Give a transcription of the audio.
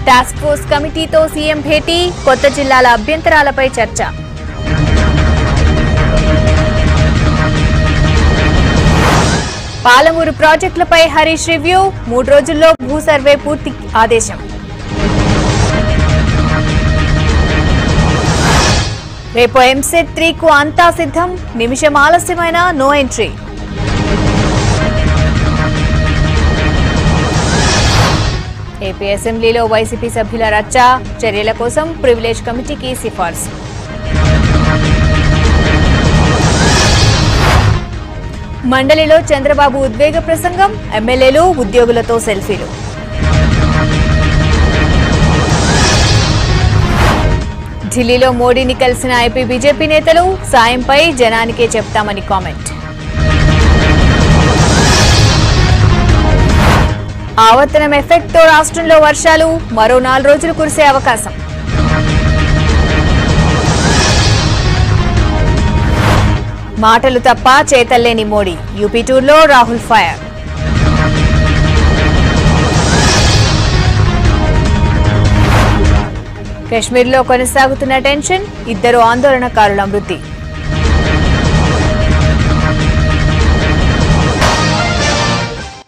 Task force కమిటీతో CM భేటీ, కొత్త జిల్లాల అభ్యంతరాలపై చర్చ. పాలమూరు ప్రాజెక్టులపై హరీష్ రివ్యూ, 3 రోజుల్లో భూ సర్వే పూర్తి ఆదేశం. రేపు ఎంసెట్ 3కు అంతా సిద్ధం, నిమిషం ఆలస్యమైన నో ఎంట్రీ. ఏపీ అసెంబ్లీలో వైసీపీ సభ్యుల రచ్చ, చర్యల కోసం ప్రివిలేజ్ కమిటీకి సిఫార్సు. మండలిలో చంద్రబాబు ఉద్వేగ ప్రసంగం, ఎమ్మెల్యేలు ఉద్యోగులతో సెల్ఫీలు. ఢిల్లీలో మోడీని కలిసిన ఏపీ బీజేపీ నేతలు, సాయంపై జనానికే చెప్తామని కామెంట్. ఆవర్తనం ఎఫెక్ట్తో రాష్ట్రంలో వర్షాలు, మరో 4 రోజులు కురిసే అవకాశం. మాటలు తప్ప చేతల్లేని మోడీ, యూపీ టూర్లో రాహుల్ ఫైర్. కశ్మీర్లో కొనసాగుతున్న టెన్షన్, 2 ఆందోళనకారుల మృతి.